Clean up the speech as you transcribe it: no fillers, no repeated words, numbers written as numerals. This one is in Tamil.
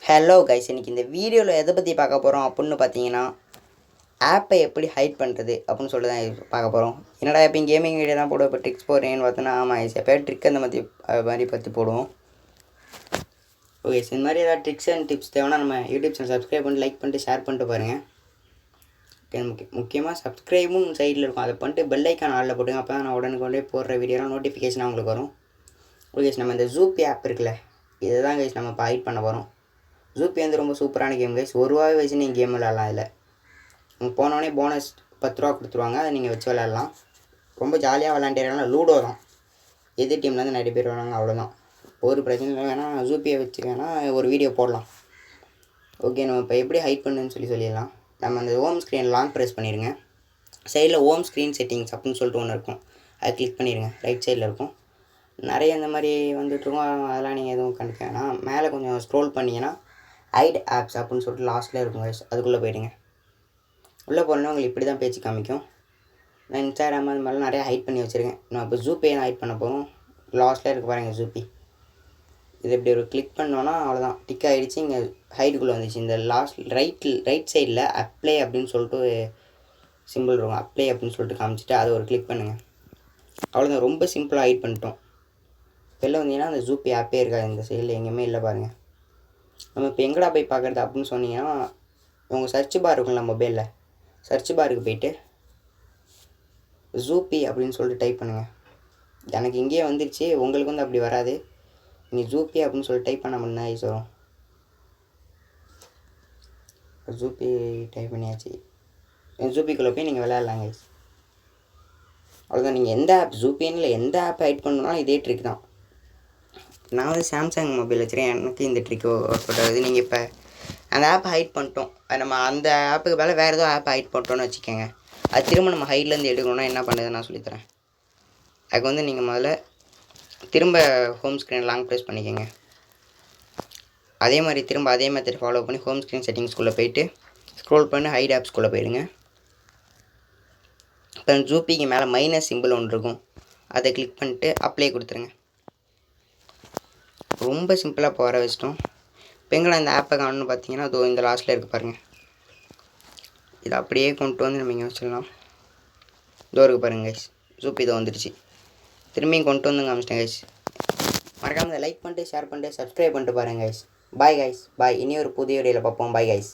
ஹலோ கைஸ், இன்றைக்கி இந்த வீடியோவில் எதை பற்றி பார்க்க போகிறோம் அப்படின்னு பார்த்தீங்கன்னா, ஆப்பை எப்படி ஹைட் பண்ணுறது அப்படின்னு சொல்லி தான் பார்க்க போகிறோம். என்னடா எப்பயும் கேமிங் வீடியோ தான் போடுவோம், இப்போ ட்ரிக்ஸ் போடுறேன்னு பார்த்தோன்னா, ஆமாம் எப்போயும் ட்ரிக் அந்த மாதிரி பற்றி போடுவோம். ஓகே, இந்த மாதிரி ஏதாவது ட்ரிக்ஸ் அண்ட் டிப்ஸ் தேவைன்னா நம்ம யூடியூப் சேனல் சப்ஸ்கிரைப் பண்ணி லைக் பண்ணிட்டு ஷேர் பண்ணிட்டு பாருங்கள். முக்கியமாக சப்ஸ்கிரைபும் சைடில் இருக்கும், அதை பண்ணிட்டு பெல் ஐக்கான் ஆளில் போட்டுங்க. அப்போ தான் நான் உடனே போடுற வீடியோலாம் நோட்டிஃபிகேஷன் உங்களுக்கு வரும். ஓகே, நம்ம இந்த ஜூப்பி ஆப் இருக்குல்ல, இதை தான் கைஸ் நம்ம இப்போ ஹைட் பண்ண போகிறோம். ஜூப்பி வந்து ரொம்ப சூப்பரான கேம் கைஸ். ஒரு ரூபாய் வச்சு நீங்கள் கேம் விளையாடலாம். இதில் நீங்கள் போனோடனே போனஸ் 10 ரூபா கொடுத்துருவாங்க, அதை நீங்கள் வச்சு விளையாடலாம். ரொம்ப ஜாலியாக விளையாண்டேலாம். லூடோ தான், எதிர் டீம்லேருந்து நிறைய பேர் வராங்க, அவ்வளோதான். ஒரு பிரச்சனை இல்லை. வேணால் ஜூப்பியை வச்சு வேணால் ஒரு வீடியோ போடலாம். ஓகே, நம்ம இப்போ எப்படி ஹைட் பண்ணுன்னு சொல்லிடலாம். நம்ம அந்த ஹோம் ஸ்க்ரீன் லாங் ப்ரெஸ் பண்ணிடுங்க. சைடில் ஹோம் ஸ்க்ரீன் செட்டிங்ஸ் அப்படின்னு சொல்லிட்டு ஒன்று இருக்கும், அதை கிளிக் பண்ணிடுங்க. ரைட் சைடில் இருக்கும், நிறைய இந்த மாதிரி வந்துட்டுருக்கும். அதெல்லாம் நீங்கள் எதுவும் கண்டுக்க வேணாம். மேலே கொஞ்சம் ஸ்க்ரோல் பண்ணிங்கன்னா ஹைட் ஆப்ஸ் அப்படின்னு சொல்லிட்டு லாஸ்ட்டில் இருக்கும் கைஸ், அதுக்குள்ளே போயிடுங்க. உள்ளே போனோன்னா உங்களுக்கு இப்படி தான் பேச்சு காமிக்கும். நான் இன்ஸ்டாகிராம் அது மாதிரிலாம் நிறையா ஹைட் பண்ணி வச்சுருக்கேன். நான் இப்போ ஜூப்பியை தான் ஹைட் பண்ண போகிறோம். லாஸ்ட்டில் இருக்க பாருங்கள் ஜூப்பி. இது இப்படி ஒரு கிளிக் பண்ணோன்னா அவ்வளோதான், டிக் ஆகிடுச்சு. இங்கே ஹைட்டுக்குள்ளே வந்துச்சு. இந்த ரைட் சைடில் அப்ளை அப்படின்னு சொல்லிட்டு சிம்பிள் இருக்கும், அப்ளை அப்படின்னு சொல்லிட்டு காமிச்சிட்டு அதை ஒரு கிளிக் பண்ணுங்கள். அவ்வளோதான், ரொம்ப சிம்பிளாக ஹைட் பண்ணிட்டோம். வெளில வந்தீங்கன்னா அந்த ஜூப்பி ஆப்பே இருக்காது, இந்த சைடில் எங்கேயுமே இல்லை பாருங்கள். நம்ம இப்போ எங்கடா போய் பார்க்குறது அப்படின்னு சொன்னீங்கன்னா, உங்கள் சர்ச் பார் இருக்குங்களா மொபைலில், சர்ச் பாருக்கு போய்ட்டு ஜூப்பி அப்படின்னு சொல்லிட்டு டைப் பண்ணுங்கள். எனக்கு இங்கேயே வந்துருச்சு, உங்களுக்கு வந்து அப்படி வராது. நீங்கள் ஜூப்பி அப்படின்னு சொல்லி டைப் பண்ண மட்டும்தான் ஐஸ் வரும். ஜூப்பி டைப் பண்ணியாச்சு. ஜூப்பிக்குள்ளே போய் நீங்கள் விளையாடலாங்க ஐஸ். அவ்வளோதான். நீங்கள் எந்த ஆப் ஜூப்பின்னு இல்லை, எந்த ஆப் ஹைட் பண்ணணும்னாலும் இதே ட்ரிக் தான். நான் வந்து சாம்சங் மொபைல் வச்சுருக்கேன், எனக்கு இந்த ட்ரிக் ஒர்க் அவுட் ஆகுது. நீங்கள் இப்போ அந்த ஆப்பை ஹைட் பண்ணிட்டோம், நம்ம அந்த ஆப்புக்கு மேலே வேறு ஏதோ ஆப்பை ஹைட் பண்ணிட்டோன்னு வச்சுக்கோங்க. அது திரும்ப நம்ம ஹைட்லேருந்து எடுக்கணும்னா என்ன பண்ணுறது நான் சொல்லித்தரேன். அதுக்கு வந்து நீங்கள் முதல்ல திரும்ப ஹோம் ஸ்க்ரீன் லாங் ப்ரெஸ் பண்ணிக்கோங்க. அதே மாதிரி திரும்ப அதே மெத்தட் ஃபாலோ பண்ணி ஹோம் ஸ்க்ரீன் செட்டிங்ஸ்குள்ளே போய்ட்டு ஸ்க்ரோல் பண்ணி ஹைட் ஆப்ஸ்குள்ளே போயிடுங்க. இப்போ ஜூப்பிக்கு மேலே மைனஸ் சிம்பிள் ஒன்று இருக்கும், அதை கிளிக் பண்ணிட்டு அப்ளை கொடுத்துருங்க. ரொம்ப சிம்பிளாக போகிற வச்சிட்டோம். இப்போ எங்கெல்லாம் இந்த ஆப்பை காணணும்னு பார்த்தீங்கன்னா, அதோ இந்த லாஸ்ட்டில் இருக்குது பாருங்கள். இதை அப்படியே கொண்டு வந்து நம்ம இங்கே வச்சிடலாம். இதோ இருக்குது பாருங்கள் கைஸ், ஜூப்பி இதோ வந்துடுச்சு. திரும்பியும் கொண்டு வந்து காமிச்சிட்டேன் கைஸ். மறக்காமல் லைக் பண்ணிட்டு ஷேர் பண்ணிட்டு சப்ஸ்கிரைப் பண்ணிட்டு பாருங்கள் கைஸ். பாய் கைஸ், பாய். இனி ஒரு புதிய வீடியோவில் பார்ப்போம். Bye guys.